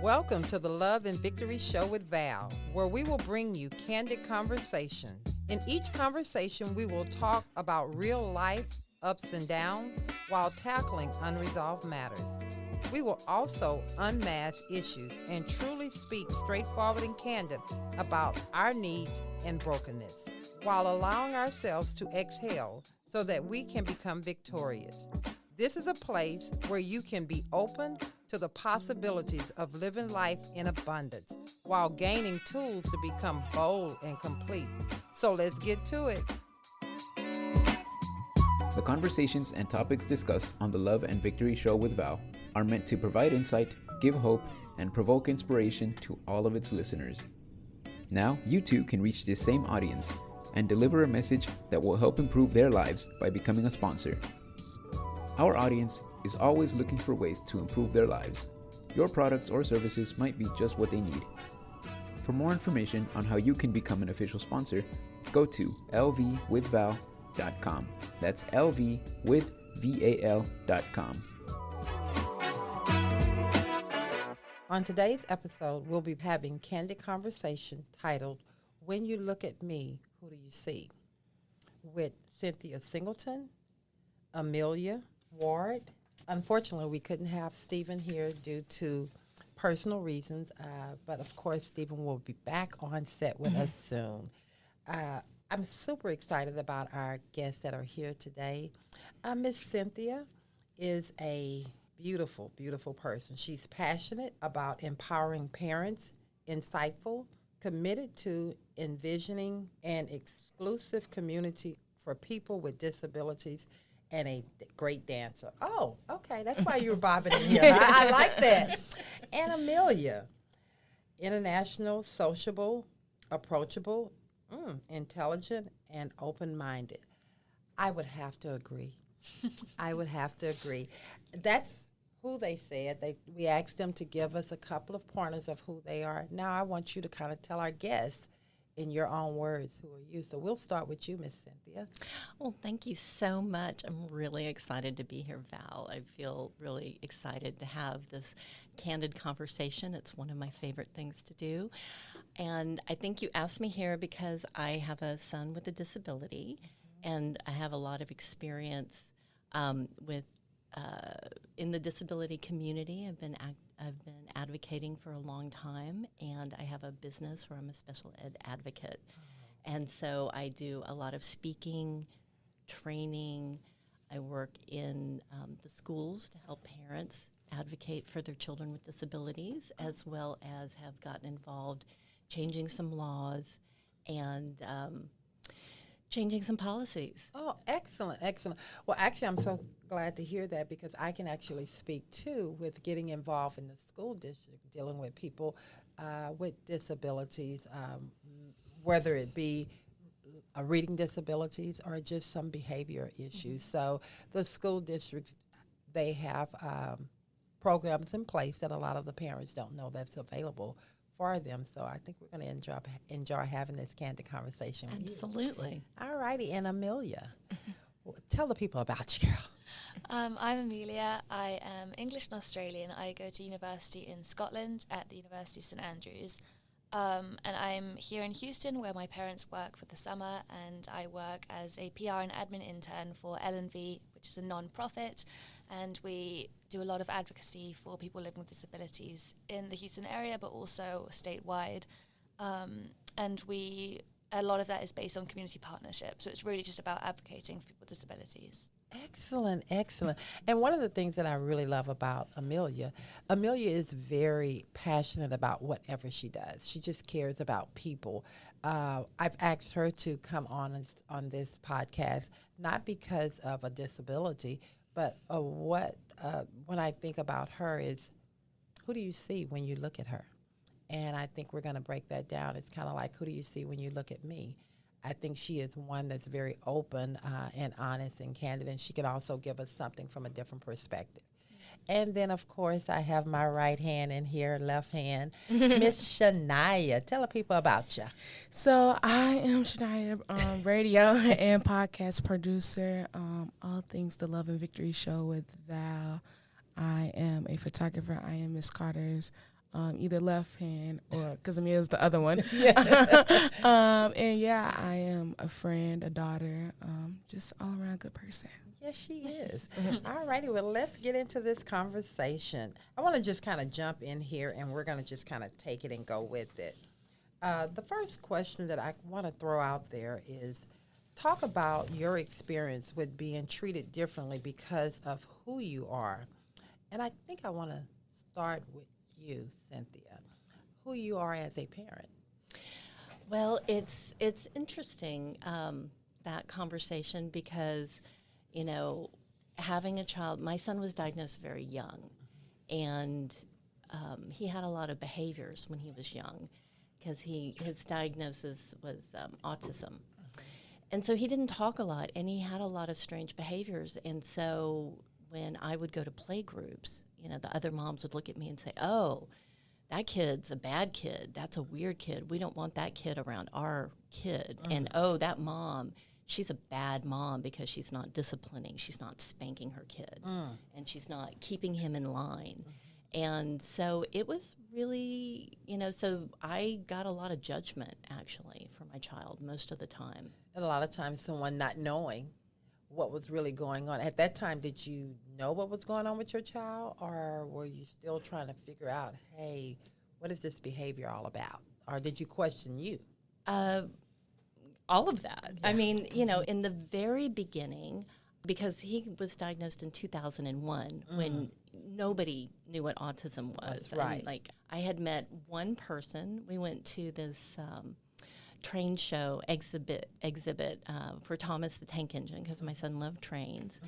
Welcome to the Love and Victory Show with Val, where we will bring you candid conversation. In each conversation, we will talk about real life ups and downs while tackling unresolved matters. We will also unmask issues and truly speak straightforward and candid about our needs and brokenness, while allowing ourselves to exhale so that we can become victorious. This is a place where you can be open to the possibilities of living life in abundance while gaining tools to become bold and complete. So let's get to it. The conversations and topics discussed on the Love and Victory Show with Val are meant to provide insight, give hope, and provoke inspiration to all of its listeners. Now, you too can reach this same audience and deliver a message that will help improve their lives by becoming a sponsor. Our audience is always looking for ways to improve their lives. Your products or services might be just what they need. For more information on how you can become an official sponsor, go to lvwithval.com. That's lvwithval.com. On today's episode, we'll be having candid conversation titled, When You Look at Me, Who Do You See? With Cynthia Singleton, Amelia Ward. Unfortunately, we couldn't have Stephen here due to personal reasons, but of course, Stephen will be back on set with us soon. I'm super excited about our guests that are here today. Miss Cynthia is a beautiful, beautiful person. She's passionate about empowering parents, insightful, committed to envisioning an exclusive community for people with disabilities, and a great dancer. Oh, okay, that's why you were bobbing in here. I like that. And Amelia, international, sociable, approachable, intelligent, and open-minded. I would have to agree. That's who they said. We asked them to give us a couple of pointers of who they are. Now I want you to kind of tell our guests in your own words, who are you? So we'll start with you, Miss Cynthia. Well, thank you so much. I'm really excited to be here, Val. I feel really excited to have this candid conversation. It's one of my favorite things to do. And I think you asked me here because I have a son with a disability, and I have a lot of experience with in the disability community. I've been advocating for a long time, and I have a business where I'm a special ed advocate. And so I do a lot of speaking, training. I work in the schools to help parents advocate for their children with disabilities, as well as have gotten involved changing some laws and changing some policies. Oh, excellent, excellent. Well, actually, I'm so glad to hear that because I can actually speak, too, with getting involved in the school district, dealing with people with disabilities, whether it be reading disabilities or just some behavior issues. So the school districts, they have programs in place that a lot of the parents don't know that's available for them. So I think we're going to enjoy having this candid conversation with you. Absolutely. All righty. And Amelia, tell the people about you, girl. I'm Amelia. I am English and Australian. I go to university in Scotland at the University of St Andrews. And I'm here in Houston where my parents work for the summer, and I work as a PR and admin intern for L&V, which is a non-profit, and we do a lot of advocacy for people living with disabilities in the Houston area, but also statewide. And a lot of that is based on community partnership, so it's really just about advocating for people with disabilities. Excellent, excellent. And one of the things that I really love about Amelia is very passionate about whatever she does. She just cares about people. I've asked her to come on this podcast, not because of a disability, but when I think about her is, who do you see when you look at her? And I think we're going to break that down. It's kind of like, who do you see when you look at me? I think she is one that's very open and honest and candid, and she can also give us something from a different perspective. And then, of course, I have my right hand in here, left hand, Miss Shania. Tell the people about you. So I am Shania, radio and podcast producer, all things the Love and Victory Show with Val. I am a photographer. I am Miss Carter's either left hand or because Amelia's the other one. And yeah, I am a friend, a daughter, just all around good person. Yes, she is. All righty, well, let's get into this conversation. I want to just kind of jump in here, and we're going to just kind of take it and go with it. The first question that I want to throw out there is, talk about your experience with being treated differently because of who you are. And I think I want to start with you, Cynthia, who you are as a parent. Well, it's interesting, that conversation, because, you know, having a child, my son was diagnosed very young, and he had a lot of behaviors when he was young, because his diagnosis was autism. And so he didn't talk a lot, and he had a lot of strange behaviors. And so when I would go to play groups, you know, the other moms would look at me and say, oh, that kid's a bad kid. That's a weird kid. We don't want that kid around our kid. And, oh, that mom, she's a bad mom because she's not disciplining. She's not spanking her kid. And she's not keeping him in line. And so it was really, you know, so I got a lot of judgment, actually, for my child most of the time. And a lot of times someone not knowing what was really going on. At that time, did you know what was going on with your child, or were you still trying to figure out, hey, what is this behavior all about? Or did you question you? All of that. Yeah. I mean, you know, in the very beginning, because he was diagnosed in 2001 when nobody knew what autism was. That's right. And, like, I had met one person. We went to this train show exhibit for Thomas the Tank Engine, because my son loved trains.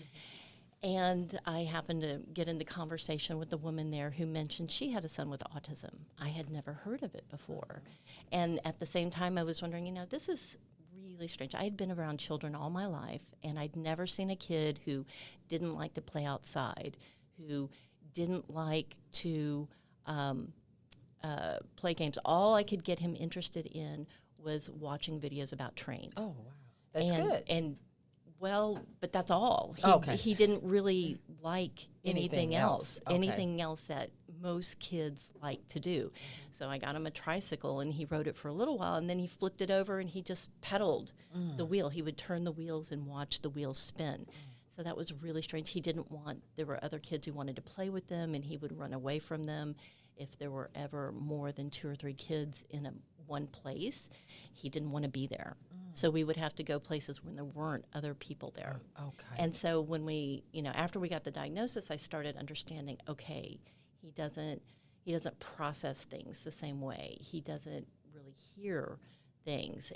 And I happened to get into conversation with the woman there who mentioned she had a son with autism. I had never heard of it before. And at the same time, I was wondering, you know, this is really strange. I had been around children all my life, and I'd never seen a kid who didn't like to play outside, who didn't like to play games. All I could get him interested in was watching videos about trains. Oh, wow. That's good. And, well, but that's all. He didn't really like anything else. Okay. Anything else that most kids like to do. So I got him a tricycle, and he rode it for a little while, and then he flipped it over, and he just pedaled the wheel. He would turn the wheels and watch the wheels spin. So that was really strange. He didn't want, there were other kids who wanted to play with them, and he would run away from them. If there were ever more than 2 or 3 kids in one place, he didn't want to be there. So we would have to go places when there weren't other people there. Okay. And so when we, you know, after we got the diagnosis, I started understanding, okay, he doesn't process things the same way. He doesn't really hear things.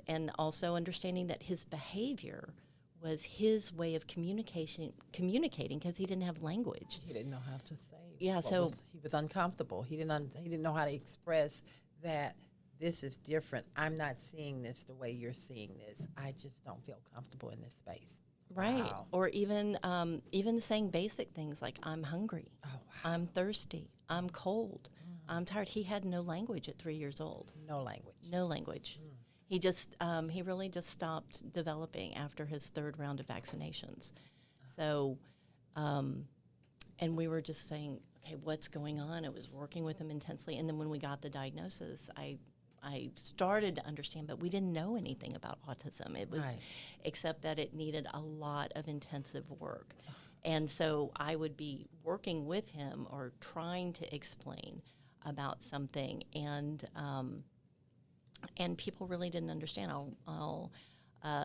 And also understanding that his behavior was his way of communicating because he didn't have language. He didn't know how to say. Yeah, he was uncomfortable. He didn't know how to express that this is different. I'm not seeing this the way you're seeing this. I just don't feel comfortable in this space. Right. Wow. Or even saying basic things like, I'm hungry. Oh, wow. I'm thirsty. I'm cold. I'm tired. He had no language at 3 years old. No language. No language. He really just stopped developing after his 3rd round of vaccinations. So, and we were just saying, okay, what's going on? I was working with him intensely. And then when we got the diagnosis, I started to understand, but we didn't know anything about autism. It was, except that it needed a lot of intensive work. And so I would be working with him or trying to explain about something, and people really didn't understand. I'll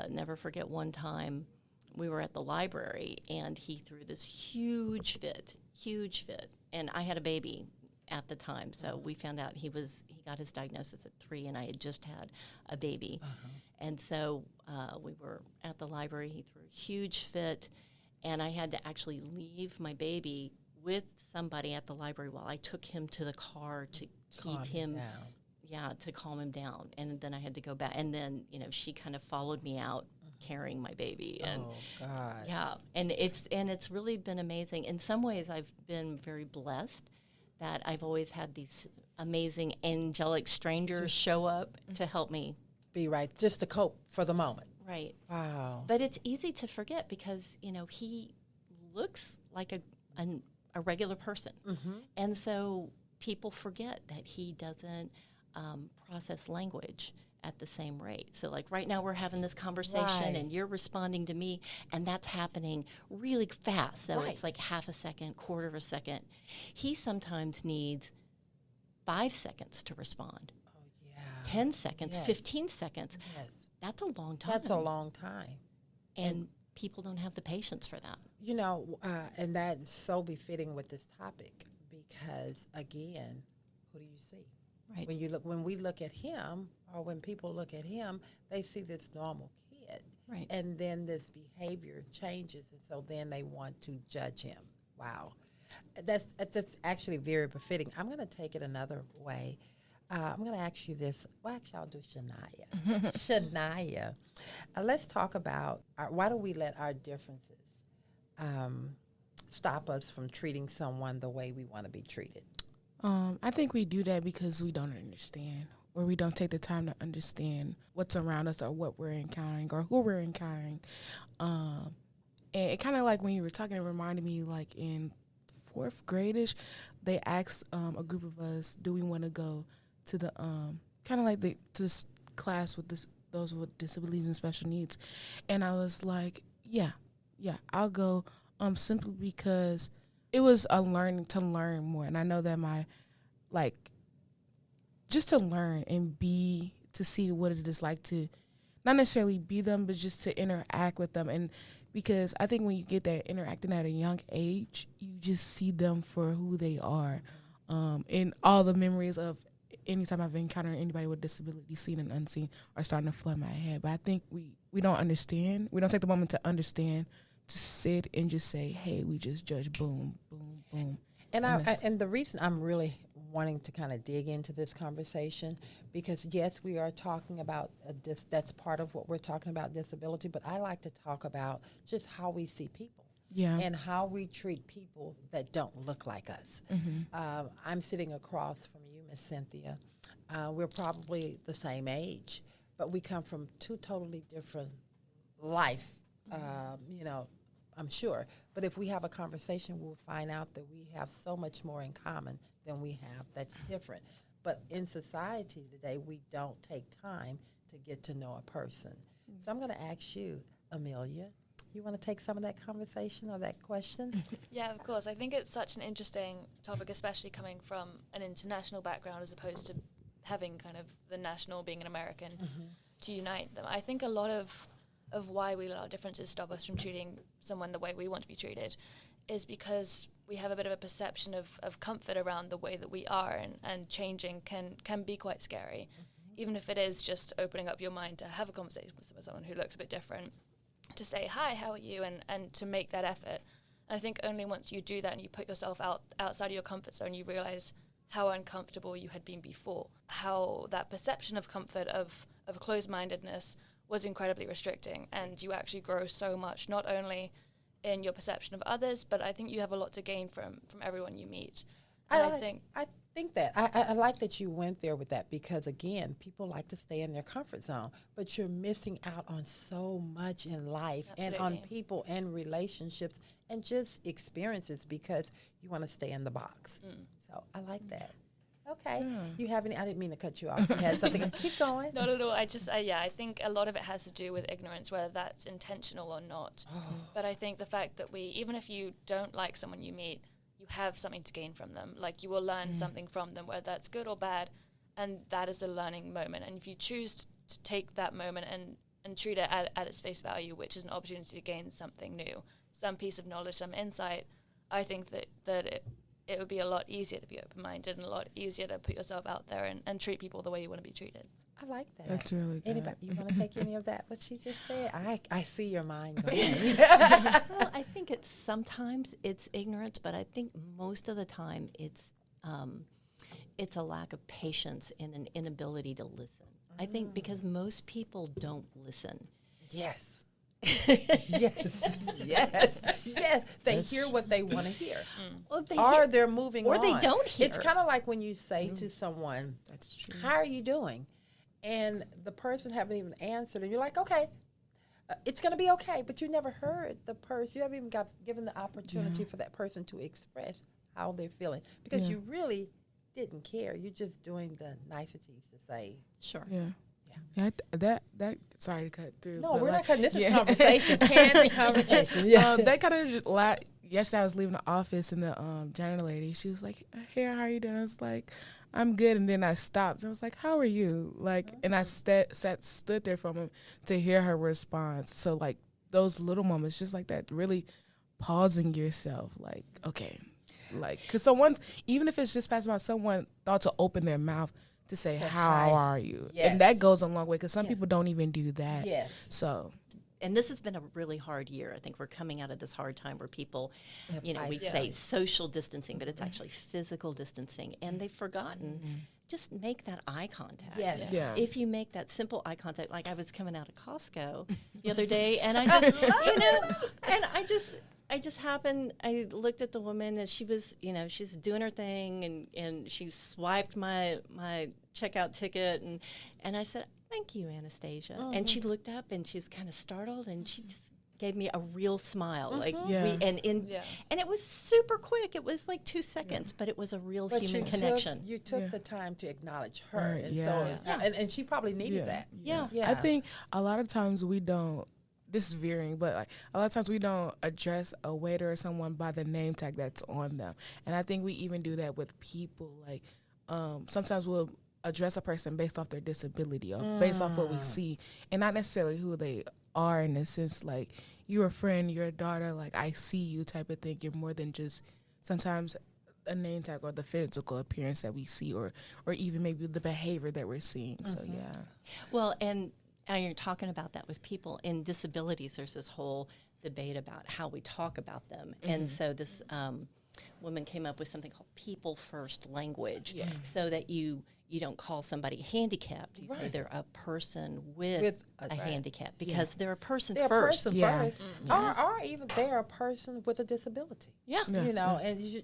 never forget one time we were at the library, and he threw this huge fit, and I had a baby at the time, so we found out he got his diagnosis at 3, and I had just had a baby. And so we were at the library. He threw a huge fit, and I had to actually leave my baby with somebody at the library while I took him to the car to keep him down. Yeah, to calm him down. And then I had to go back, and then, you know, she kind of followed me out carrying my baby. And oh, God. Yeah, and it's really been amazing. In some ways, I've been very blessed that I've always had these amazing angelic strangers show up to help me. Be right, just to cope for the moment. Right. Wow. But it's easy to forget because, you know, he looks like a regular person. And so people forget that he doesn't process language at the same rate. So like right now we're having this conversation Right. and you're responding to me, and that's happening really fast. So Right. it's like half a second, quarter of a second. He sometimes needs 5 seconds to respond, Oh, yeah. 10 seconds, Yes. 15 seconds. Yes. That's a long time. That's a long time. And people don't have the patience for that. You know, and that's so befitting with this topic because, again, who do you see? Right. When we look at him, or when people look at him, they see this normal kid, Right. and then this behavior changes, and so then they want to judge him. Wow, that's actually very befitting. I'm going to take it another way. I'm going to ask you this. Well, actually, I'll do Shania. Shania, let's talk about why do we let our differences stop us from treating someone the way we want to be treated? I think we do that because we don't understand, or we don't take the time to understand what's around us or what we're encountering or who we're encountering. And it kind of like when you were talking, it reminded me like in 4th grade-ish, they asked a group of us, do we want to go to the kind of like to this class with those with disabilities and special needs? And I was like, yeah, I'll go, simply because it was to learn more. And I know that just to learn and to see what it is like to not necessarily be them, but just to interact with them. And because I think when you get that interacting at a young age, you just see them for who they are. And all the memories of anytime I've encountered anybody with disability, seen and unseen, are starting to flood my head. But I think we don't understand. We don't take the moment to understand, to sit and just say, hey, we just judge, boom, boom, boom. And the reason I'm really wanting to kind of dig into this conversation, because yes, we are talking about that's part of what we're talking about, disability, but I like to talk about just how we see people. Yeah. And how we treat people that don't look like us. Mm-hmm. I'm sitting across from you, Miss Cynthia. We're probably the same age, but we come from two totally different life, I'm sure. But if we have a conversation, we'll find out that we have so much more in common than we have that's different. But in society today, we don't take time to get to know a person. So I'm going to ask you, Amelia, you want to take some of that conversation or that question? Yeah, of course. I think it's such an interesting topic, especially coming from an international background as opposed to having kind of the national, being an American, to unite them. I think a lot of why we let our differences stop us from treating someone the way we want to be treated is because we have a bit of a perception of comfort around the way that we are, and changing can be quite scary, even if it is just opening up your mind to have a conversation with someone who looks a bit different, to say, hi, how are you, and to make that effort. And I think only once you do that and you put yourself outside of your comfort zone, you realize how uncomfortable you had been before, how that perception of comfort, of closed-mindedness was incredibly restricting, and you actually grow so much, not only in your perception of others, but I think you have a lot to gain from everyone you meet. And I think that I like that you went there with that, because again, people like to stay in their comfort zone, but you're missing out on so much in life. Absolutely. And on people and relationships and just experiences because you want to stay in the box. So I like that. Okay. You have any? I didn't mean to cut you off. You had something. Keep going. Not at all. I think a lot of it has to do with ignorance, whether that's intentional or not. But I think the fact that even if you don't like someone you meet, you have something to gain from them. Like, you will learn something from them, whether that's good or bad, and that is a learning moment. And if you choose to take that moment and treat it at its face value, which is an opportunity to gain something new, some piece of knowledge, some insight, I think that it would be a lot easier to be open-minded and a lot easier to put yourself out there and treat people the way you want to be treated. I like that. That's really good. Anybody, you want to take any of that, what she just said? I see your mind going. Well, I think sometimes it's ignorance, but I think most of the time it's a lack of patience and an inability to listen. I think because most people don't listen. Yes. yes. They hear what they want to hear. Well, They're moving or on. they don't hear. It's kind of like when you say to someone, That's true. how are you doing? And the person haven't even answered, and you're like, okay, it's going to be okay. But you never heard the person. You haven't even given the opportunity for that person to express how they're feeling, because you really didn't care. You're just doing the niceties to say. Sure. Yeah, that. Sorry to cut through. No, but we're like, not cutting. This is conversation, candid conversation. Yeah. That kind of just yesterday I was leaving the office and the janitor lady, she was like, "Hey, how are you doing?" I was like, "I'm good." And then I stopped. I was like, "How are you?" Like, and I stood there for a moment to hear her response. So like those little moments, just like that, really pausing yourself, like, okay, like, because someone, even if it's just passing by, someone thought to open their mouth to say, "How hi." are you?" Yes. And that goes a long way because some Yes. people don't even do that. Yes. So And this has been a really hard year. I think we're coming out of this hard time where people, we Yeah. say social distancing, but it's actually physical distancing. And they've forgotten, just make that eye contact. Yes. Yeah. If you make that simple eye contact, like I was coming out of Costco the other day, and I just, and I just happened, I looked at the woman, and she was, she's doing her thing, and she swiped my checkout ticket, and I said, "Thank you, Anastasia." And she looked up, and she's kind of startled, and she just gave me a real smile. Like, Yeah. and it was super quick. It was like 2 seconds, but it was a real But human connection. You took Yeah. the time to acknowledge her, Right, and yeah. so Yeah. and she probably needed that. Yeah. Yeah. I think a lot of times we don't, this is veering, but like a lot of times we don't address a waiter or someone by the name tag that's on them. And I think we even do that with people. Like sometimes we'll address a person based off their disability or based off what we see and not necessarily who they are, in a sense, like, you're a friend, you're a daughter, like, I see you type of thing. You're more than just sometimes a name tag or the physical appearance that we see, or even maybe the behavior that we're seeing. So yeah. Well, and you're talking about that with people in disabilities. There's this whole debate about how we talk about them. And so this woman came up with something called people first language, so that you don't call somebody handicapped. You say they're a person with a handicap, because they're a person They're first. a person Yeah. first, or even they're a person with a disability. Yeah. And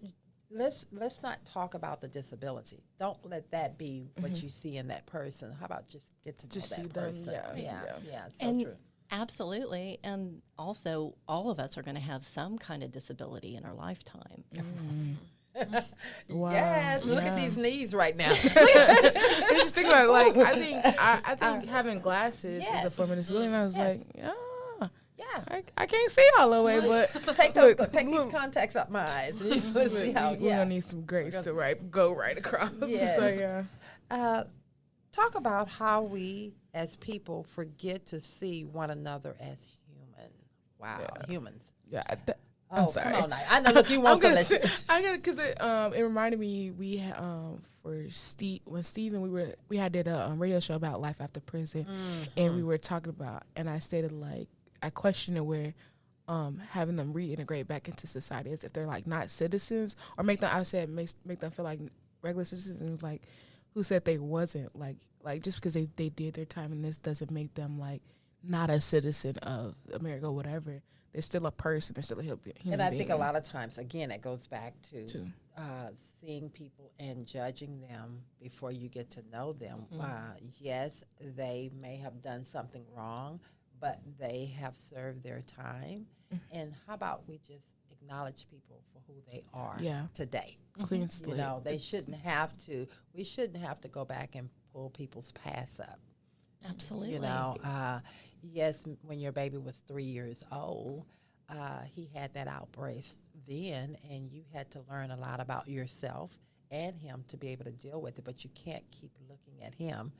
let's not talk about the disability. Don't let that be what you see in that person. How about just get to know Just see that them, person? yeah. So And true. absolutely. And also, all of us are going to have some kind of disability in our lifetime. Wow. Yes, look at Yeah. these knees right now. I just think about it, like, I think having glasses is a Yes. form of disability, and I was Yes. like, yeah, Yeah. I can't see all the way, but Take look, these look, contacts up my eyes. We'll see we're how. gonna need some grace to go right across. Yes. So yeah. Talk about how we, as people, forget to see one another as human. Wow, humans. Yeah, Oh, I'm sorry. come on now. I know. Look, you want to let you. I got because it reminded me for Steve when we did a radio show about life after prison, and we were talking about, and I stated, like, I questioned it where having them reintegrate back into society as if they're like not citizens, or make them them feel like regular citizens. And it was like, who said they wasn't, like just because they did their time and this doesn't make them like not a citizen of America or whatever. They're still a person. They're still a human being. And I think a lot of times, again, it goes back to seeing people and judging them before you get to know them. Yes, they may have done something wrong, but they have served their time. And how about we just acknowledge people for who they are today? Clean slate. You know, we shouldn't have to go back and pull people's past up. Absolutely. You know, yes, when your baby was 3 years old, he had that outburst then, and you had to learn a lot about yourself and him to be able to deal with it. But you can't keep looking at him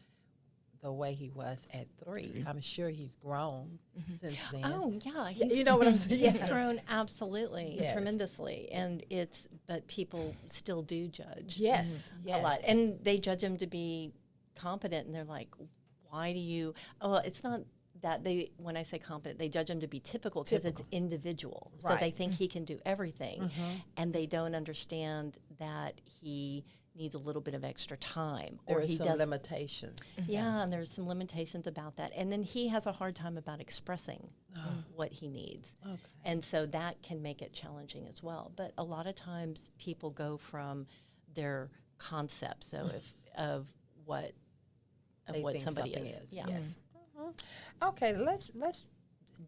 the way he was at 3. I'm sure he's grown since then. Oh, yeah. You know what I'm saying? He's grown absolutely, Yes. tremendously. And but people still do judge. Yes, A lot. And they judge him to be competent, and they're like, why do you, it's not that when I say competent, they judge him to be typical because it's individual. So they think he can do everything. And they don't understand that he needs a little bit of extra time. There are some limitations. Yeah, and there's some limitations about that. And then he has a hard time about expressing what he needs. Okay. And so that can make it challenging as well. But a lot of times people go from their concept, of what They think somebody something is. Yes. Yeah. Okay, let's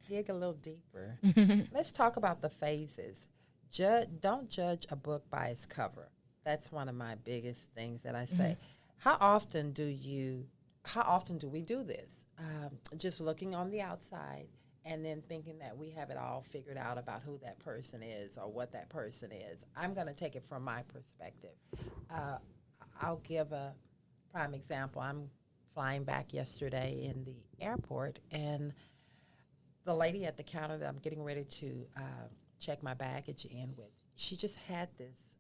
dig a little deeper. Let's talk about the phases. Don't judge a book by its cover. That's one of my biggest things that I say. How often do we do this? Just looking on the outside and then thinking that we have it all figured out about who that person is or what that person is. I'm going to take it from my perspective. I'll give a prime example. I'm flying back yesterday in the airport, and the lady at the counter that I'm getting ready to check my baggage in with, she just had this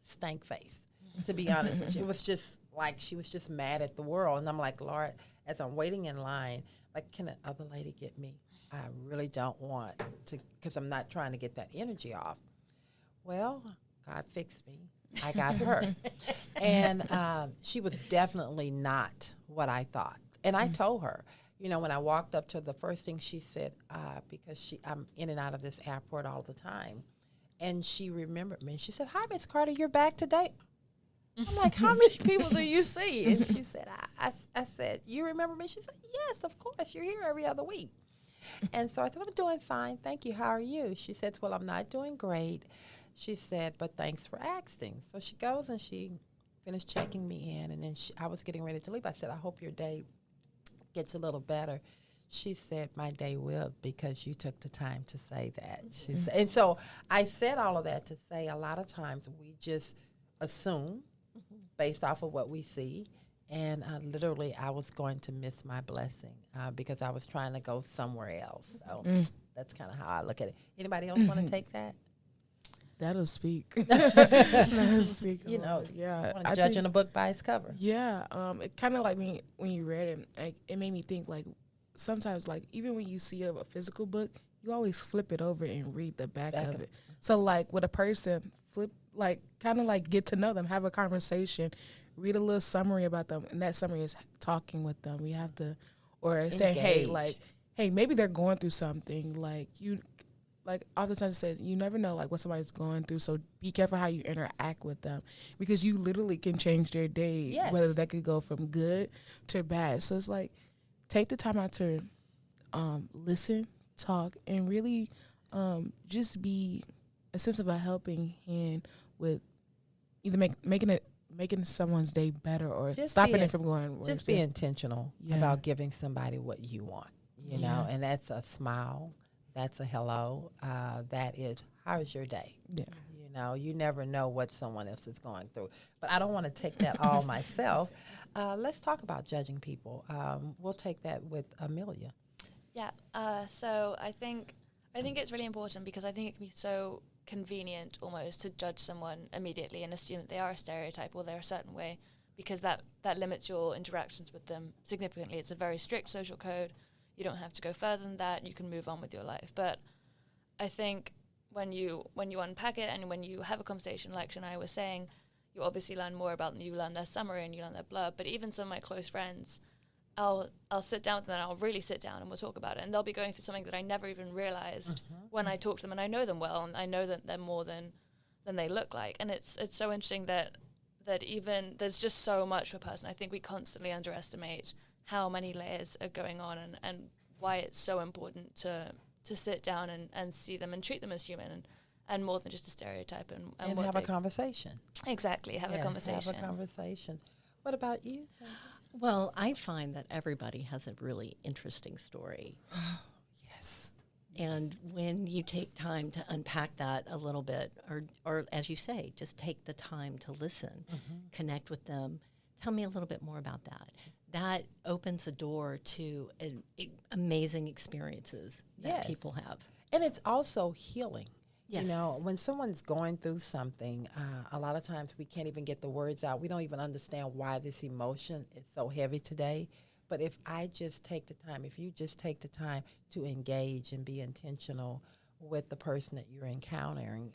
stank face, to be honest. It was just like she was just mad at the world. And I'm like, Lord, as I'm waiting in line, like, can the other lady get me? I really don't want to, because I'm not trying to get that energy off. Well, God fixed me. I got her. And she was definitely not what I thought. And I told her, you know, when I walked up to her, the first thing she said, because I'm in and out of this airport all the time, and she remembered me. She said, "Hi, Miss Carter, you're back today." I'm like, "How many people do you see?" And she said, I said, "You remember me?" She said, "Yes, of course. You're here every other week." And so I said, "I'm doing fine. Thank you. How are you?" She said, "Well, I'm not doing great." She said, "But thanks for asking." So she goes and she finished checking me in. And then I was getting ready to leave. I said, "I hope your day gets a little better." She said, "My day will, because you took the time to say that." She said, and so I said all of that to say a lot of times we just assume based off of what we see. And literally I was going to miss my blessing because I was trying to go somewhere else. So that's kind of how I look at it. Anybody else want to take that? That'll speak. That'll speak. You know, yeah. Judging a book by its cover. Yeah. It kind of like when you read it, like, it made me think, like, sometimes, like, even when you see a physical book, you always flip it over and read the back of it. So, like, with a person, flip, like, kind of like get to know them, have a conversation, read a little summary about them, and that summary is talking with them. We have to, or saying, hey, maybe they're going through something. Like, oftentimes it says, you never know, like, what somebody's going through, so be careful how you interact with them, because you literally can change their day, whether that could go from good to bad. So it's like, take the time out to listen, talk, and really just be a sense of a helping hand with either making someone's day better or just stopping it from going worse. Just be intentional about giving somebody what you want, you know, and that's a smile, that's a hello, that is, how's your day? Yeah. You know, you never know what someone else is going through. But I don't want to take that all myself. Let's talk about judging people. We'll take that with Amelia. Yeah. So I think it's really important, because I think it can be so convenient almost to judge someone immediately and assume that they are a stereotype or they're a certain way, because that limits your interactions with them significantly. It's a very strict social code. You don't have to go further than that. You can move on with your life. But I think when you unpack it and when you have a conversation, like Shania was saying, you obviously learn more about them. You learn their summary and you learn their blurb. But even some of my close friends, I'll sit down with them and I'll really sit down and we'll talk about it. And they'll be going through something that I never even realized when I talk to them. And I know them well, and I know that they're more than they look like. And it's so interesting that even there's just so much for a person. I think we constantly underestimate how many layers are going on, and why it's so important to sit down and see them and treat them as human and more than just a stereotype. And have a conversation. Exactly, have a conversation. Have a conversation. What about you, Cynthia? Well, I find that everybody has a really interesting story. Yes. And when you take time to unpack that a little bit, or as you say, just take the time to listen, connect with them, tell me a little bit more about that. That opens the door to amazing experiences that people have. And it's also healing. Yes. You know, when someone's going through something, a lot of times we can't even get the words out. We don't even understand why this emotion is so heavy today. But if you just take the time to engage and be intentional with the person that you're encountering,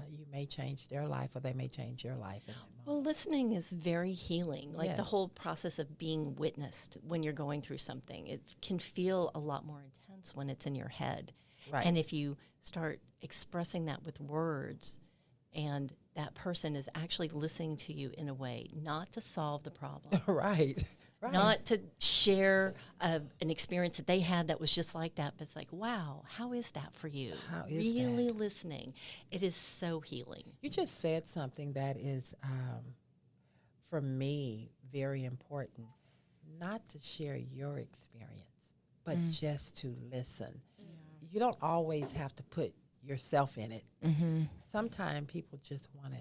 you may change their life, or they may change your life. Well, listening is very healing. Like the whole process of being witnessed when you're going through something, it can feel a lot more intense when it's in your head. Right. And if you start expressing that with words, and that person is actually listening to you in a way, not to solve the problem. Right. not to share an experience that they had that was just like that, but it's like, wow, how is that for you? How is really that? listening. It is so healing. You just said something that is, for me, very important. Not to share your experience, but just to listen. You don't always have to put yourself in it. Sometimes people just want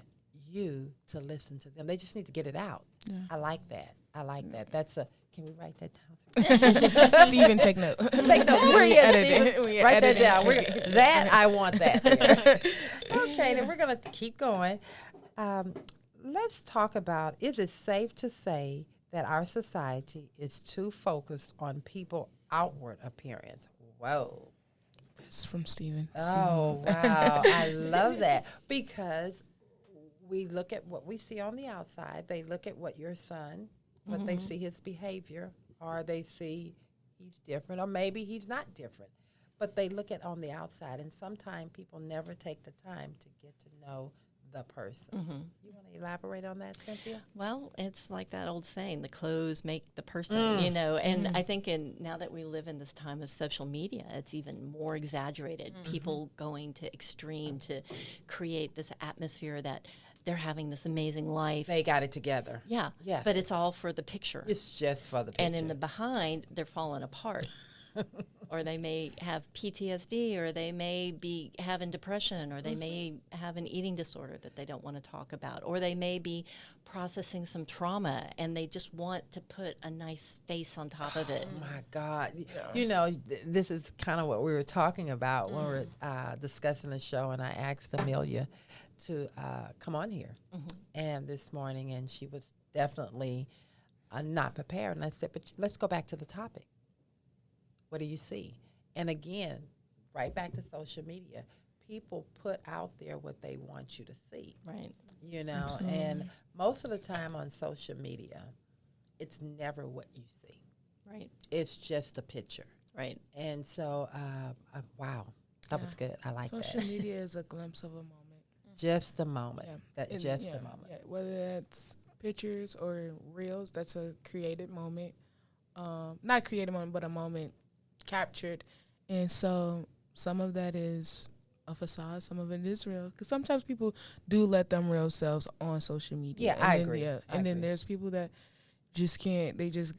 you to listen to them. They just need to get it out. I like that. That's can we write that down? Stephen, take note. Take note. Where you at, Stephen? Write that down. I want that there. Okay, then we're going to keep going. Let's talk about, is it safe to say that our society is too focused on people's outward appearance? Whoa. It's from Stephen. Oh, wow. I love that, because we look at what we see on the outside. They look at what your son, what they see his behavior, or they see he's different, or maybe he's not different. But they look at on the outside, and sometimes people never take the time to get to know the person. You want to elaborate on that, Cynthia? Well, it's like that old saying, the clothes make the person, you know, and I think now that we live in this time of social media, it's even more exaggerated. People going to extreme to create this atmosphere that they're having this amazing life. They got it together. Yeah. Yes. But it's all for the picture. It's just for the picture. And in the behind, they're falling apart. Or they may have PTSD, or they may be having depression, or they may have an eating disorder that they don't want to talk about, or they may be processing some trauma and they just want to put a nice face on top of it. Oh my God. You know, this is kind of what we were talking about when we were discussing the show, and I asked Amelia to come on here and this morning, and she was definitely not prepared. And I said, but let's go back to the topic. What do you see? And again, right back to social media. People put out there what they want you to see. Right. You know, Absolutely. and most of the time on social media, it's never what you see. Right. It's just a picture. Right. And so, wow, that was good. I like Social that. media is a glimpse of a moment. Just a moment. Yeah. Just a moment. Yeah. Whether that's pictures or reels, that's a created moment. Not a created moment, but a moment captured. And so some of that is a facade, some of it is real, because sometimes people do let them real selves on social media. Yeah, I agree. And then there's people that just can't, they just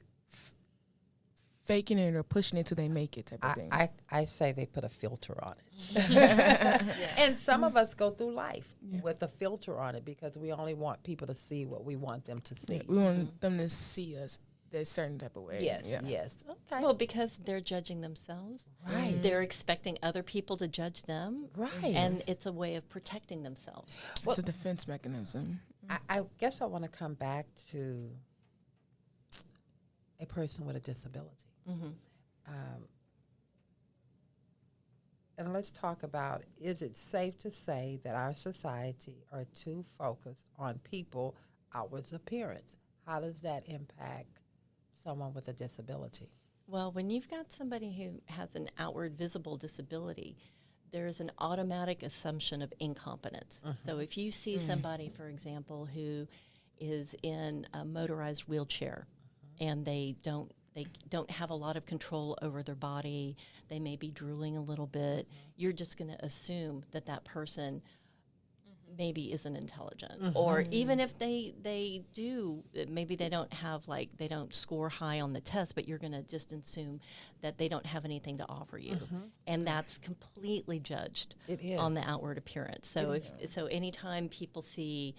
faking it or pushing it till they make it type of thing. I say they put a filter on it. And some of us go through life with a filter on it because we only want people to see what we want them to see. We want them to see us a certain type of way. Yes. Okay. Well, because they're judging themselves. Right. They're expecting other people to judge them. Right. And it's a way of protecting themselves. It's a defense mechanism. I guess I want to come back to a person with a disability. And let's talk about, is it safe to say that our society are too focused on people outward appearance? How does that impact someone with a disability? Well, when you've got somebody who has an outward visible disability, there's an automatic assumption of incompetence. So if you see somebody, for example, who is in a motorized wheelchair and they don't have a lot of control over their body, they may be drooling a little bit, you're just going to assume that that person maybe isn't intelligent. Or even if they do, maybe they don't have, like, they don't score high on the test, but you're going to just assume that they don't have anything to offer you. And that's completely judged It is. on the outward appearance. So so anytime people see,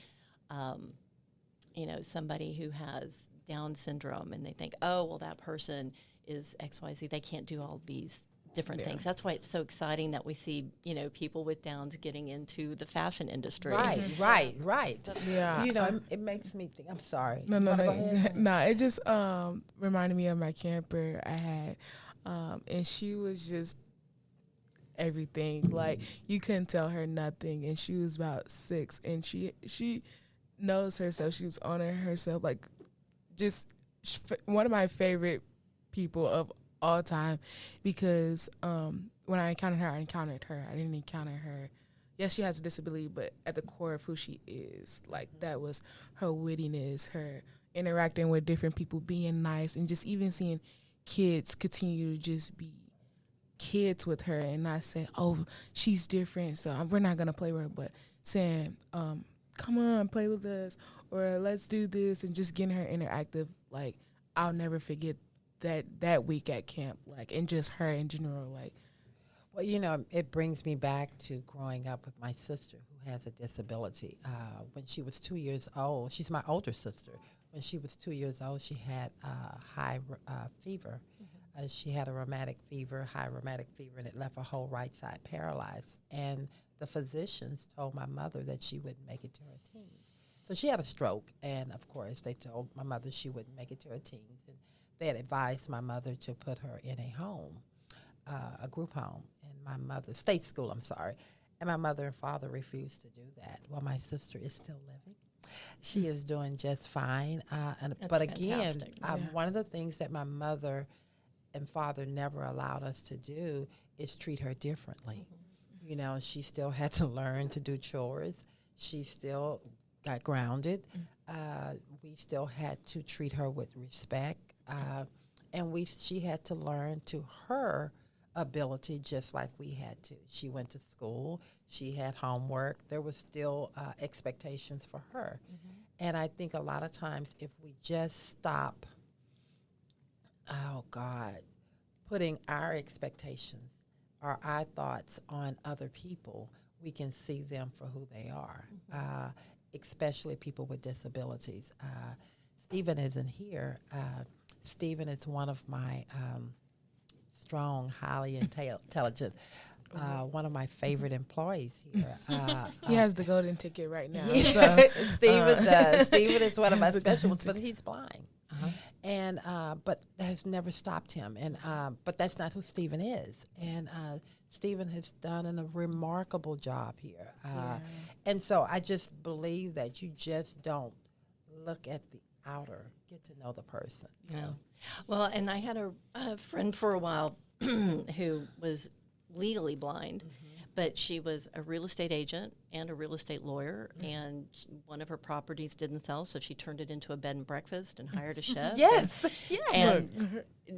somebody who has Down syndrome and they think, oh, well, that person is XYZ, they can't do all these different things. That's why it's so exciting that we see, people with Downs getting into the fashion industry. Right. Yeah. It makes me think, I'm sorry. No. Go ahead? No, it just reminded me of my camper I had. And she was just everything. Like, you couldn't tell her nothing. And she was about 6. And she knows herself. She was honoring herself. Like, just one of my favorite people of all time, because when I encountered her. I didn't encounter her. Yes, she has a disability, but at the core of who she is, like, that was her wittiness, her interacting with different people, being nice, and just even seeing kids continue to just be kids with her and not say, oh, she's different, so we're not going to play with her, but saying, come on, play with us, or let's do this, and just getting her interactive. Like, I'll never forget that week at camp, like, and just her in general, like. Well, you know, it brings me back to growing up with my sister who has a disability. When she was 2 years old, she's my older sister. When she was 2 years old, she had high fever. She had a rheumatic fever, high rheumatic fever, and it left her whole right side paralyzed. And the physicians told my mother that she wouldn't make it to her teens. So she had a stroke, and of course they told my mother she wouldn't make it to her teens. And they had advised my mother to put her in a home, a group home, and my mother, state school, I'm sorry. And my mother and father refused to do that. Well, my sister is still living. She is doing just fine. But again, one of the things that my mother and father never allowed us to do is treat her differently. You know, she still had to learn to do chores. She still got grounded. We still had to treat her with respect. And she had to learn to her ability just like we had to. She went to school. She had homework. There was still expectations for her. And I think a lot of times if we just stop, putting our expectations or our thoughts on other people, we can see them for who they are, especially people with disabilities. Stephen isn't here. Stephen is one of my strong, highly intelligent, one of my favorite employees here. He has the golden ticket right now. So, Stephen does. Stephen is one of my special ones, but he's blind. And but that has never stopped him. And but that's not who Stephen is. And Stephen has done a remarkable job here. And so I just believe that you just don't look at the outer, get to know the person. No. Well, and I had a friend for a while who was legally blind, but she was a real estate agent and a real estate lawyer, and one of her properties didn't sell, so she turned it into a bed and breakfast and hired a chef. Yes.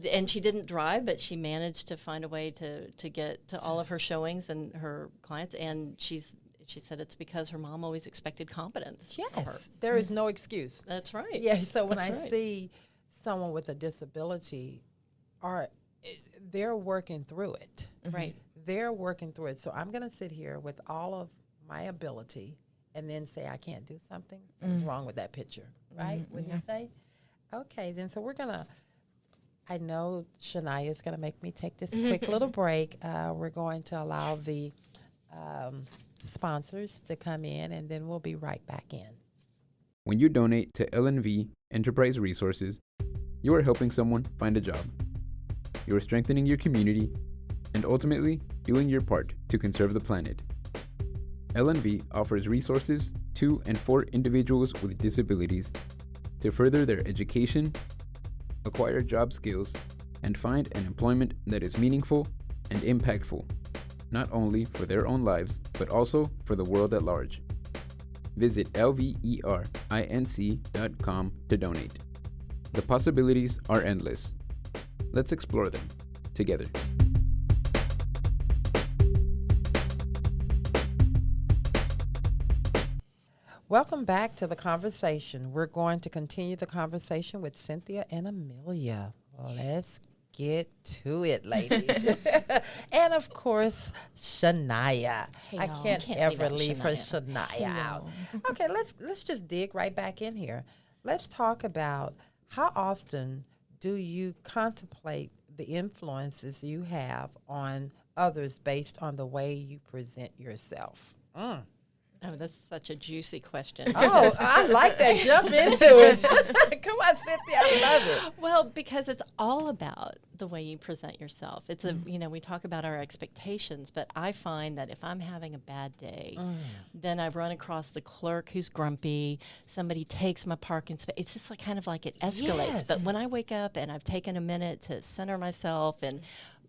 And she didn't drive, but she managed to find a way to get to all of her showings and her clients, and she said it's because her mom always expected competence. Yes, there is no excuse. That's right. Yeah, so when I see someone with a disability, they're working through it. Right. They're working through it. So I'm going to sit here with all of my ability and then say I can't do something. Something's wrong with that picture, right? Wouldn't you say? Okay, then so we're going to, I know Shania is going to make me take this quick little break. We're going to allow the sponsors to come in, and then we'll be right back in. When you donate to LNV Enterprise Resources, you are helping someone find a job. You are strengthening your community and ultimately doing your part to conserve the planet. LNV offers resources to and for individuals with disabilities to further their education, acquire job skills, and find an employment that is meaningful and impactful, not only for their own lives, but also for the world at large. Visit lverinc.com to donate. The possibilities are endless. Let's explore them together. Welcome back to the conversation. We're going to continue the conversation with Cynthia and Amelia. Let's get to it, ladies. And of course, Shania. I can't ever leave her Shania out. Okay, let's just dig right back in here. Let's talk about how often do you contemplate the influences you have on others based on the way you present yourself? Oh, that's such a juicy question. Oh, I like that. Jump into it. Come on, Cynthia. I love it. Well, because it's all about the way you present yourself. It's we talk about our expectations, but I find that if I'm having a bad day, then I run across the clerk who's grumpy, somebody takes my parking space. It's just kind of like it escalates. Yes. But when I wake up and I've taken a minute to center myself and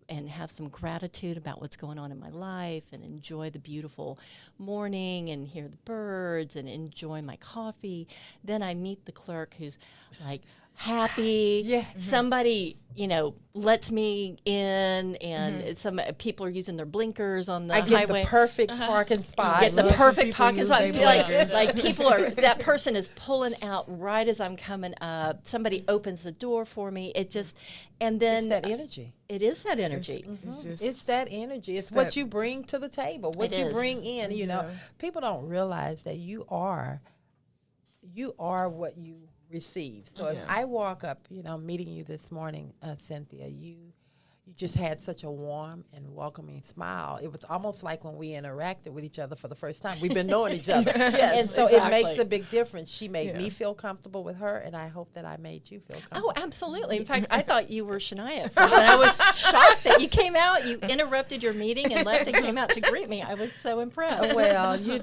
and have some gratitude about what's going on in my life and enjoy the beautiful morning and hear the birds and enjoy my coffee, then I meet the clerk who's like happy. Yeah. Somebody, lets me in, and some people are using their blinkers on the I get highway. the perfect parking spot. Get the love perfect people parking use spot. their blinkers. Like people are, that person is pulling out right as I'm coming up. Somebody opens the door for me. It just, and then It's that energy. it is that energy. It's just It's that energy. It's It's what that- you bring to the table. What It you is. bring in. Yeah. People don't realize that you are what you receive. So if Yeah. I walk up, meeting you this morning, Cynthia, you just had such a warm and welcoming smile. It was almost like when we interacted with each other for the first time. We've been knowing each other. Yes, and so it makes exactly. a big difference. She made Yeah. me feel comfortable with her, and I hope that I made you feel comfortable. Oh, absolutely. In fact, I thought you were Shania at first, and I was shocked that you came out, you interrupted your meeting and left and came out to greet me. I was so impressed. Well, say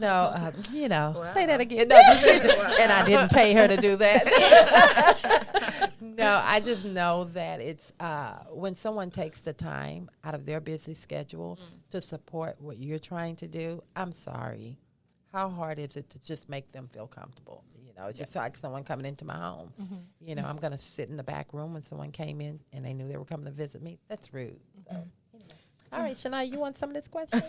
that again. No, just kidding. And I didn't pay her to do that. No, I just know that it's when someone takes the time out of their busy schedule to support what you're trying to do. I'm sorry. How hard is it to just make them feel comfortable? It's just like someone coming into my home. I'm going to sit in the back room when someone came in and they knew they were coming to visit me. That's rude. So, All right, Shania, you want some of this question?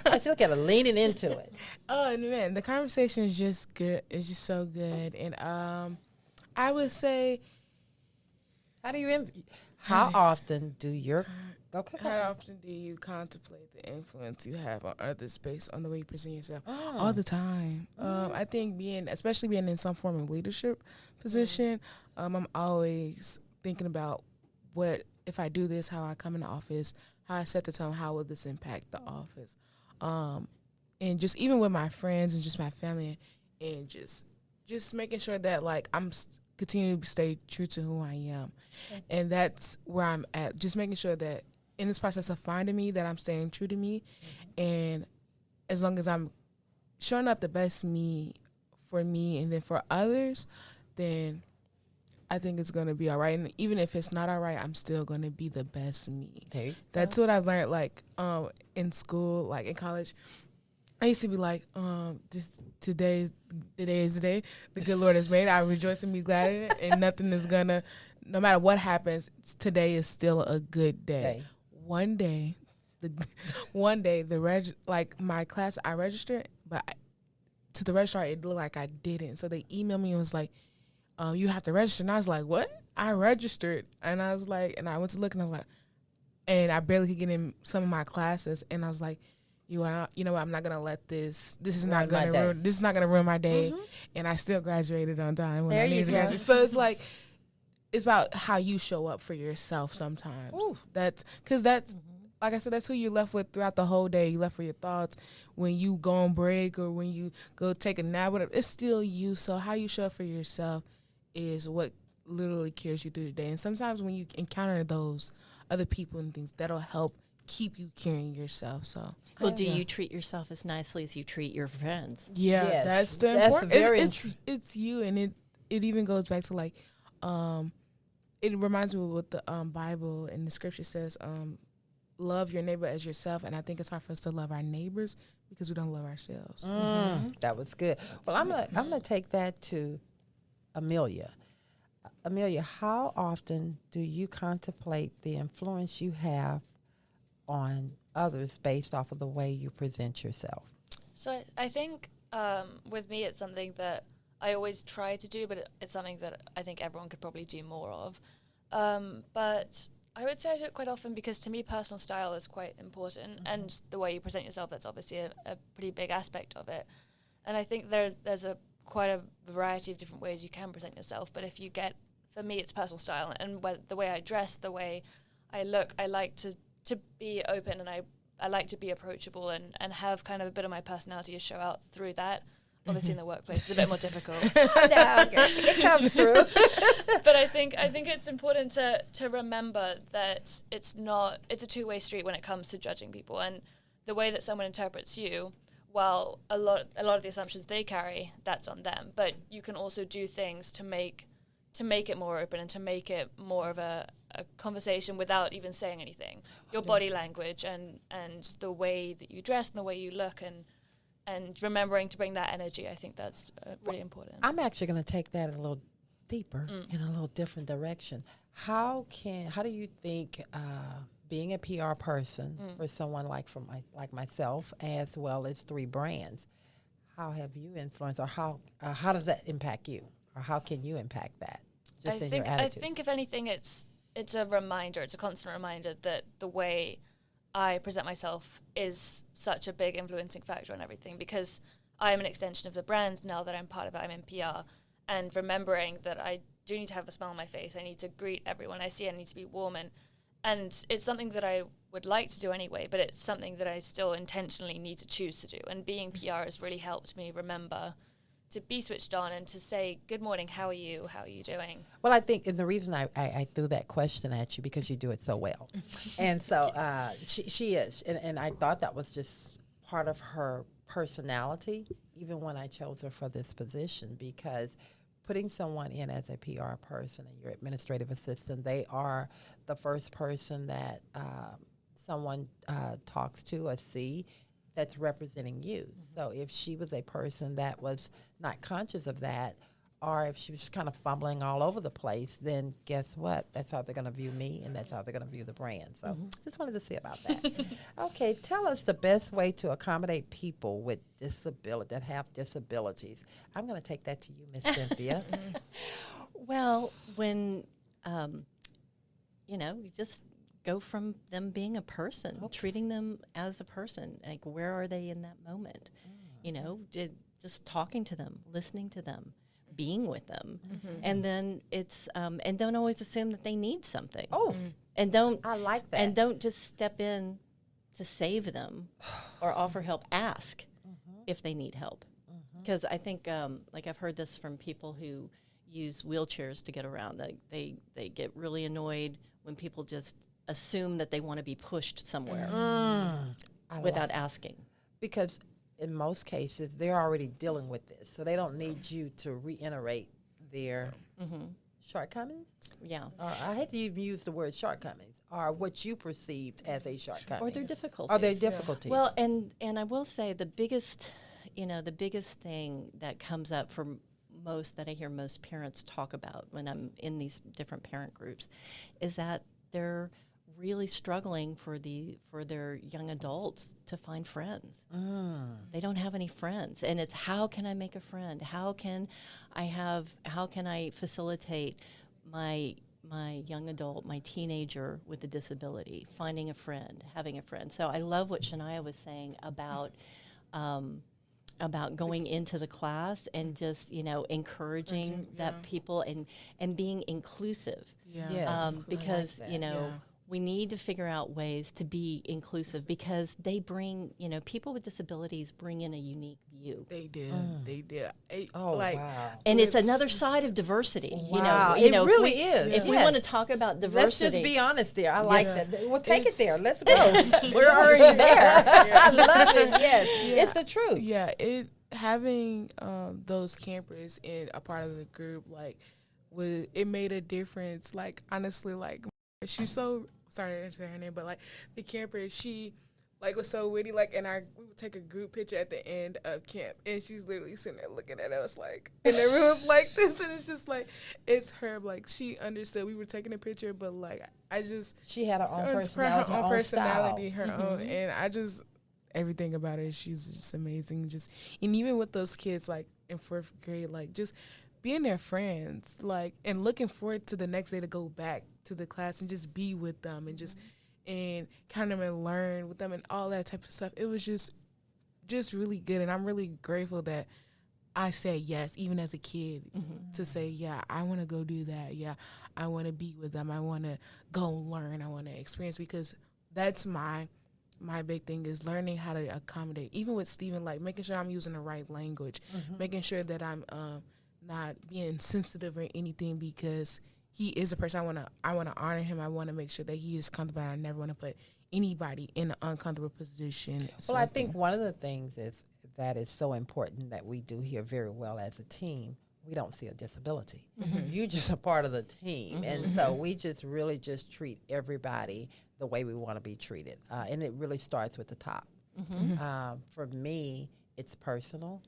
Let's look at her leaning into it. Oh man, the conversation is just good. It's just so good, and I would say, How often do your how often do you contemplate the influence you have on others based on the way you present yourself? All the time. I think especially being in some form of leadership position, I'm always thinking about what if I do this, how I come in the office, how I set the tone, how will this impact the office, and just even with my friends and just my family, and just making sure that like I'm continue to stay true to who I am, and that's where I'm at. Just making sure that in this process of finding me, that I'm staying true to me, and as long as I'm showing up the best me for me and then for others, then I think it's gonna be all right. And even if it's not all right, I'm still gonna be the best me. That's what I've learned. Like in school, like in college, I used to be like, today is the day the good Lord has made. I rejoice and be glad in it, and nothing is gonna, no matter what happens, today is still a good day. One day, like my class, I registered, but to the registrar, it looked like I didn't. So they emailed me and was like, you have to register. And I was like, what? I registered. And I was like, and I went to look and I was like, and I barely could get in some of my classes. And I was like, you know what, I'm not going to let this is not going to ruin my day. And I still graduated on time when I needed to graduate. So it's like, it's about how you show up for yourself sometimes. That's like I said, that's who you're left with throughout the whole day. You're left with your thoughts when you go on break or when you go take a nap, whatever. It's still you. So how you show up for yourself is what literally carries you through the day. And sometimes when you encounter those other people and things, that'll help keep you carrying yourself. So, well, do you treat yourself as nicely as you treat your friends? Yeah, Yes. that's the That's important. very It's you, and it even goes back to like, it reminds me of what the Bible and the scripture says. Love your neighbor as yourself, and I think it's hard for us to love our neighbors because we don't love ourselves. That was good. Well, I'm gonna take that to Amelia. Amelia, how often do you contemplate the influence you have on others based off of the way you present yourself? So I think with me, it's something that I always try to do, but it's something that I think everyone could probably do more of. But I would say I do it quite often because to me, personal style is quite important, and the way you present yourself, that's obviously a pretty big aspect of it. And I think there's quite a variety of different ways you can present yourself, but if you get, for me, it's personal style, and the way I dress, the way I look, I like to be open, and I like to be approachable and have kind of a bit of my personality to show out through that. Obviously, in the workplace, it's a bit more difficult. It comes through. But I think it's important to remember that it's a two-way street when it comes to judging people, and the way that someone interprets you, while a lot of the assumptions they carry, that's on them. But you can also do things to make it more open and to make it more of a a conversation without even saying anything. Your body language and the way that you dress and the way you look and remembering to bring that energy, I think that's really important. I'm actually going to take that a little deeper in a little different direction. How do you think being a PR person for someone like myself, as well as 3 brands, how have you influenced, or how does that impact you, or how can you impact that? Just in your attitude. I think if anything, it's a reminder. It's a constant reminder that the way I present myself is such a big influencing factor on everything, because I'm an extension of the brand now that I'm part of it. I'm in PR, and remembering that I do need to have a smile on my face. I need to greet everyone I see. I need to be warm, and it's something that I would like to do anyway, but it's something that I still intentionally need to choose to do. And being PR has really helped me remember to be switched on and to say, good morning, how are you? How are you doing? Well, I think, and the reason I threw that question at you, because you do it so well. And so she is. And I thought that was just part of her personality, even when I chose her for this position, because putting someone in as a PR person and your administrative assistant, they are the first person that someone talks to or see that's representing you. So if she was a person that was not conscious of that, or if she was just kind of fumbling all over the place, then guess what? That's how they're going to view me, and that's how they're going to view the brand. So just wanted to see about that. Okay, tell us the best way to accommodate people with that have disabilities. I'm going to take that to you, Miss Cynthia. Well, when, you just go from them being a person, treating them as a person. Like, where are they in that moment? Just talking to them, listening to them, being with them. And then it's, and don't always assume that they need something. And don't, I like that. And don't just step in to save them or offer help. Ask if they need help. Because I think, I've heard this from people who use wheelchairs to get around. They get really annoyed when people just assume that they want to be pushed somewhere without asking. Because in most cases, they're already dealing with this, so they don't need you to reiterate their shortcomings. Yeah. Or I hate to even use the word shortcomings, or what you perceived as a shortcoming. Or their difficulties. Or their difficulties. Well, and I will say the biggest thing that comes up for most, that I hear most parents talk about when I'm in these different parent groups, is that they're really struggling for their young adults to find friends. They don't have any friends, and it's, how can I make a friend? How can I facilitate my young adult, my teenager with a disability, finding a friend, having a friend? So I love what Shania was saying about going into the class and just, encouraging that people and being inclusive. Yeah. Yes. Because, I like that. we need to figure out ways to be inclusive, because they bring, people with disabilities bring in a unique view. They did. They did. Wow. And it's another side of diversity. Wow. It really is. If we want to talk about diversity. Let's just be honest there. I like that. Well, take it there. Let's go. We're already there. I love it. Yes. Yeah. It's the truth. Yeah, having those campers in a part of the group, it made a difference. Honestly, she's so, sorry to say her name, but the camper, she was so witty. And we would take a group picture at the end of camp, and she's literally sitting there looking at us and everyone's like this, and it's just it's her. She understood we were taking a picture, but She had her own personality, her own her own, and everything about her, she's just amazing. And even with those kids in 4th grade, just being their friends, and looking forward to the next day to go back to the class and just be with them and and kind of and learn with them and all that type of stuff. It was just really good, and I'm really grateful that I said yes, even as a kid, to say, yeah, I want to go do that. Yeah, I want to be with them. I want to go learn. I want to experience, because that's my big thing, is learning how to accommodate. Even with Steven, making sure I'm using the right language, making sure that I'm not being insensitive or anything, because he is a person. I want to honor him. I want to make sure that he is comfortable. I never want to put anybody in an uncomfortable position. Well, I think one of the things that is so important that we do here very well as a team, we don't see a disability. You're just a part of the team. And so we just really just treat everybody the way we want to be treated. And it really starts with the top. For me, it's personal.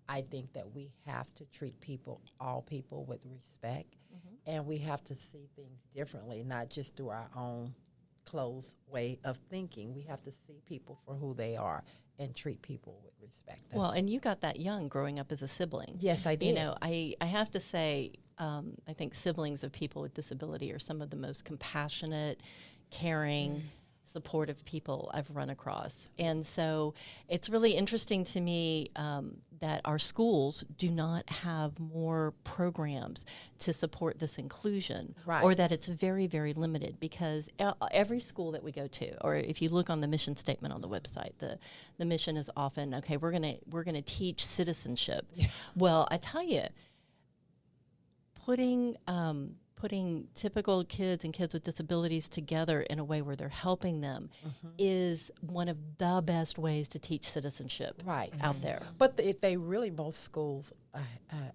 I think that we have to treat all people with respect, and we have to see things differently, not just through our own closed way of thinking. We have to see people for who they are and treat people with respect. Well, and you got that young growing up as a sibling. Yes, I did. You know, I have to say, I think siblings of people with disability are some of the most compassionate, caring, supportive people I've run across. And so it's really interesting to me that our schools do not have more programs to support this inclusion, or that it's very, very limited, because every school that we go to, or if you look on the mission statement on the website, the mission is often, okay, we're gonna teach citizenship. Well, I tell you, putting typical kids and kids with disabilities together in a way where they're helping them is one of the best ways to teach citizenship out there. But most schools,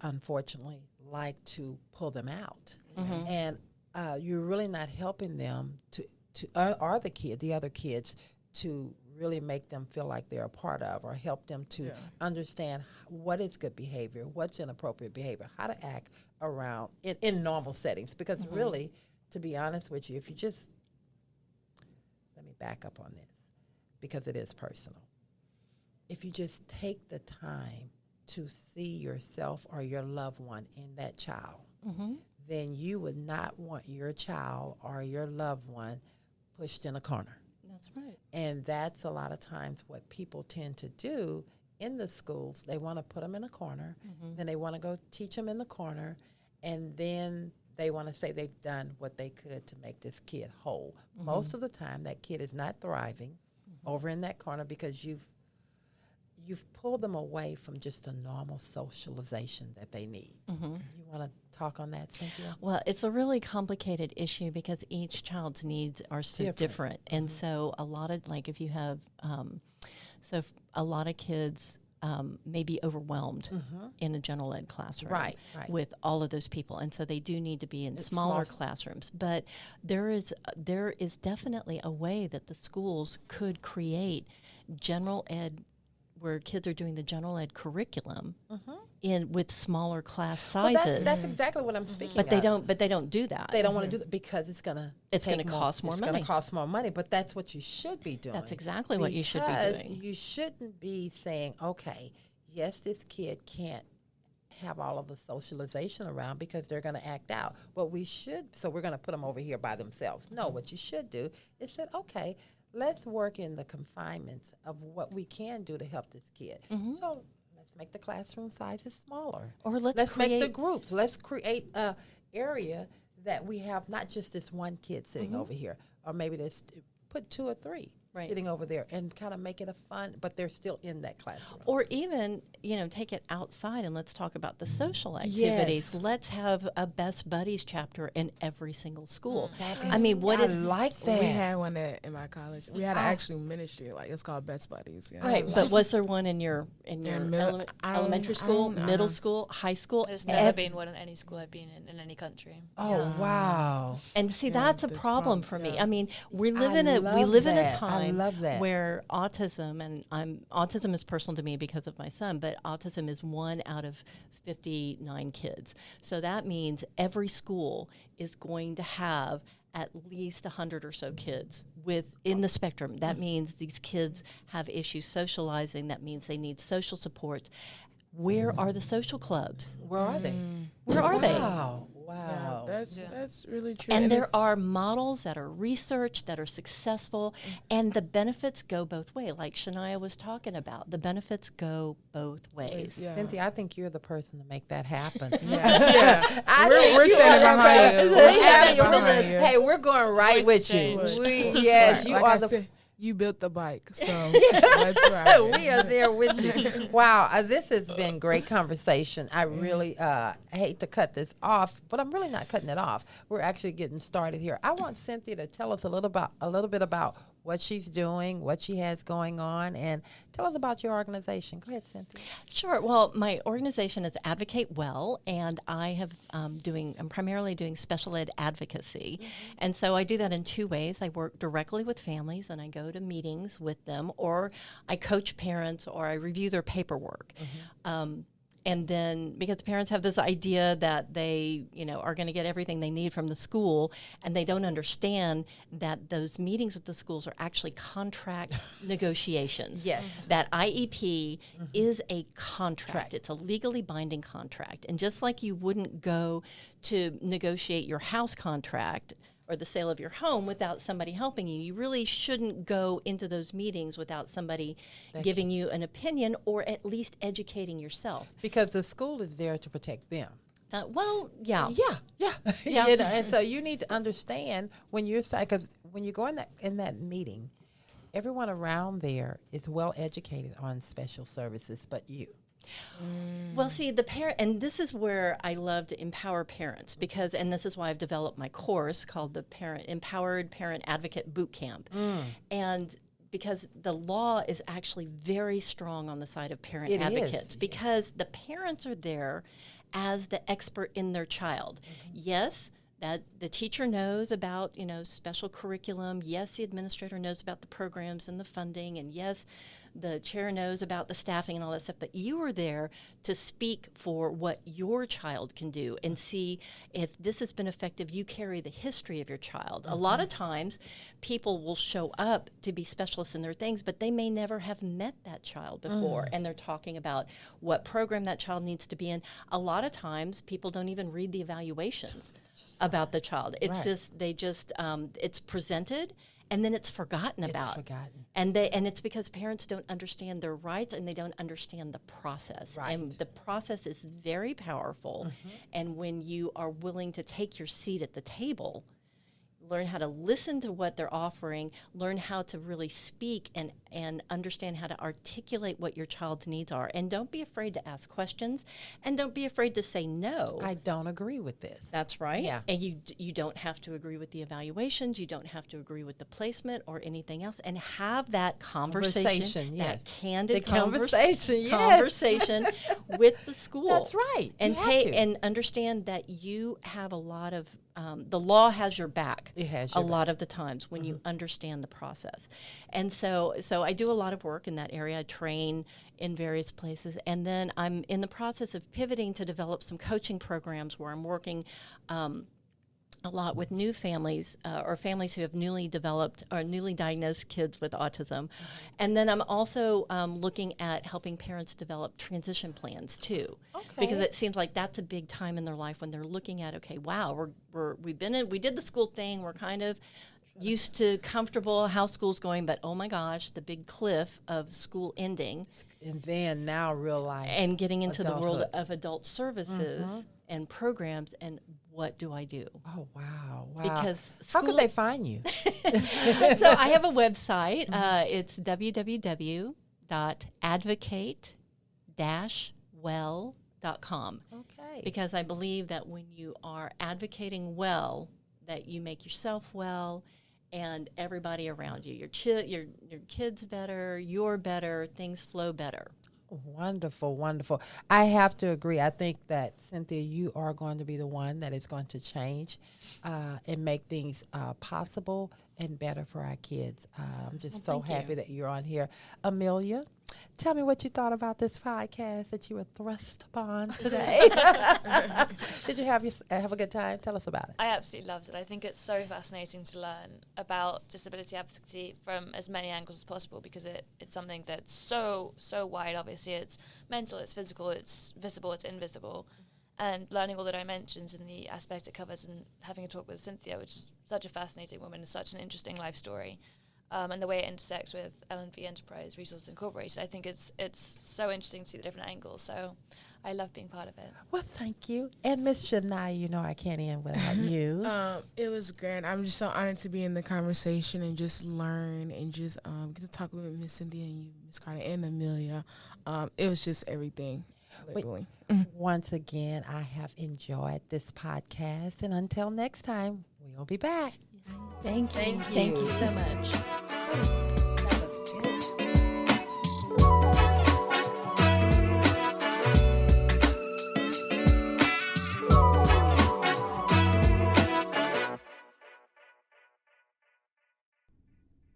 unfortunately, like to pull them out. And you're really not helping them or the other kids to really make them feel like they're a part of, or help them to understand what is good behavior, what's inappropriate behavior, how to act around in normal settings. Because really, to be honest with you, let me back up on this, because it is personal. If you just take the time to see yourself or your loved one in that child, then you would not want your child or your loved one pushed in a corner. That's right. And that's a lot of times what people tend to do in the schools. They want to put them in a corner, then they want to go teach them in the corner, and then they want to say they've done what they could to make this kid whole. Most of the time, that kid is not thriving over in that corner, because you've pulled them away from just a normal socialization that they need. You want to talk on that, Cynthia? Well, it's a really complicated issue because each child's needs are so different. And so a lot of, like, if you have, a lot of kids may be overwhelmed in a general ed classroom with all of those people. And so they do need to be in smaller classrooms. But there is definitely a way that the schools could create general ed, where kids are doing the general ed curriculum with smaller class sizes. Well, that's exactly what I'm speaking of. But they don't do that. They don't want to do that because it's going to cost more money. It's going to cost more money, but that's what you should be doing. That's exactly what you should be doing. You shouldn't be saying, okay, yes, this kid can't have all of the socialization around because they're going to act out. But so we're going to put them over here by themselves. No, what you should do is say, okay, let's work in the confinements of what we can do to help this kid. So let's make the classroom sizes smaller. Or let's make the groups. Let's create a area that we have not just this one kid sitting over here, or maybe put 2 or 3 sitting over there, and kind of make it a fun, but they're still in that classroom. Or even, take it outside and let's talk about the social activities. Yes. Let's have a Best Buddies chapter in every single school. I like that. We had one in my college. We had an actual ministry, like it's called Best Buddies. Yeah. Right, but was there one in your elementary school, middle school, high school? There's never been one in any school I've been in any country. Oh, wow. And see, that's a problem for me. I mean, we live in a time where autism, and autism is personal to me because of my son, but autism is 1 out of 59 kids. So that means every school is going to have at least 100 or so kids in the spectrum. That means these kids have issues socializing. That means they need social support. Where are the social clubs? Where are they? Where are they? Wow. Yeah, that's really true. And there are models that are researched, that are successful, and the benefits go both ways. Like Shania was talking about, the benefits go both ways. Yeah. Cynthia, I think you're the person to make that happen. We're standing behind you. Hey, we're going right with you. You like are you built the bike, so that's right. We are there with you. Wow, this has been great conversation. I really hate to cut this off, but I'm really not cutting it off. We're actually getting started here. I want Cynthia to tell us a little bit about what she's doing, what she has going on, and tell us about your organization. Go ahead, Cynthia. Sure. Well, my organization is Advocate Well, and I have I'm primarily doing special ed advocacy, and so I do that in two ways. I work directly with families, and I go to meetings with them, or I coach parents, or I review their paperwork. And then, because parents have this idea that they, are going to get everything they need from the school, and they don't understand that those meetings with the schools are actually contract negotiations. Yes. That IEP is a contract. It's a legally binding contract. And just like you wouldn't go to negotiate your house contract or the sale of your home without somebody helping you, you really shouldn't go into those meetings without somebody giving you an opinion or at least educating yourself. Because the school is there to protect them. Yeah. Yeah. And so you need to understand when you're, because when you go in that meeting, everyone around there is well educated on special services, but you. Well, see, the parent, and this is where I love to empower parents because, and this is why I've developed my course called the Empowered Parent Advocate Boot Camp. And because the law is actually very strong on the side of parent advocates because the parents are there as the expert in their child. Yes, that the teacher knows about, special curriculum. Yes, the administrator knows about the programs and the funding. And yes, the chair knows about the staffing and all that stuff, but you are there to speak for what your child can do and see if this has been effective. You carry the history of your child. A lot of times people will show up to be specialists in their things, but they may never have met that child before, and they're talking about what program that child needs to be in. A lot of times people don't even read the evaluations about the child. It's it's presented, and then it's forgotten about. And it's because parents don't understand their rights and they don't understand the process. Right. And the process is very powerful. And when you are willing to take your seat at the table, learn how to listen to what they're offering, learn how to really speak and understand how to articulate what your child's needs are. And don't be afraid to ask questions, and don't be afraid to say no. I don't agree with this. That's right. Yeah. And you don't have to agree with the evaluations, you don't have to agree with the placement or anything else, and have that conversation, yes. that candid conversation with the school. That's right. And and understand that you have a lot of the law has your back. It has a your lot of the times when you understand the process. And so I do a lot of work in that area. I train in various places. And then I'm in the process of pivoting to develop some coaching programs where I'm working a lot with new families or families who have newly developed or newly diagnosed kids with autism. And then I'm also looking at helping parents develop transition plans too. Okay. Because it seems like that's a big time in their life when they're looking at, okay, wow, we did the school thing, we're kind of used to comfortable how school's going, but oh my gosh, the big cliff of school ending. And then now realize. And getting into the world adulthood. of adult services and programs, and what do I do? Oh, wow. Because how could they find you? So I have a website. It's www.advocate-well.com. Okay. Because I believe that when you are advocating well, that you make yourself well and everybody around you, your kids better, you're better, things flow better. Wonderful, wonderful. I have to agree. I think that, Cynthia, you are going to be the one that is going to change and make things possible and better for our kids. I'm just so happy that you're on here. Amelia, tell me what you thought about this podcast that you were thrust upon today. Did you have a good time? Tell us about it. I absolutely loved it. I think it's so fascinating to learn about disability advocacy from as many angles as possible because it's something that's so wide. Obviously, it's mental, it's physical, it's visible, it's invisible. And learning all the dimensions and the aspects it covers, and having a talk with Cynthia, which is such a fascinating woman and such an interesting life story. And the way it intersects with L&V Enterprise Resources Incorporated. I think it's so interesting to see the different angles. So I love being part of it. Well, thank you. And Miss Shania, I can't end without you. It was great. I'm just so honored to be in the conversation and just learn and just get to talk with Miss Cynthia and you, Miss Carter, and Amelia. It was just everything. Literally. Once again, I have enjoyed this podcast. And until next time, we'll be back. Thank you. Thank you so much. That was good.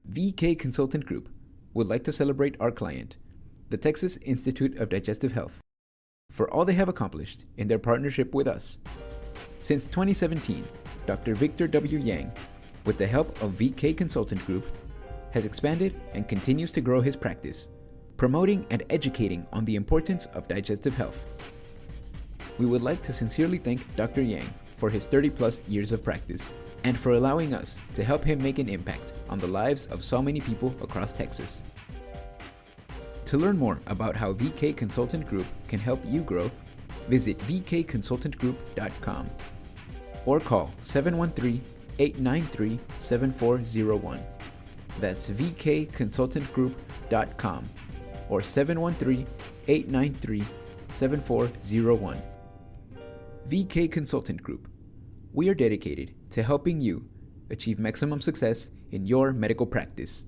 VK Consultant Group would like to celebrate our client, the Texas Institute of Digestive Health, for all they have accomplished in their partnership with us. Since 2017, Dr. Victor W. Yang, with the help of VK Consultant Group, has expanded and continues to grow his practice, promoting and educating on the importance of digestive health. We would like to sincerely thank Dr. Yang for his 30-plus years of practice and for allowing us to help him make an impact on the lives of so many people across Texas. To learn more about how VK Consultant Group can help you grow, visit vkconsultantgroup.com or call 713-893-7401. That's vkconsultantgroup.com or 713-893-7401. VK Consultant Group. We are dedicated to helping you achieve maximum success in your medical practice.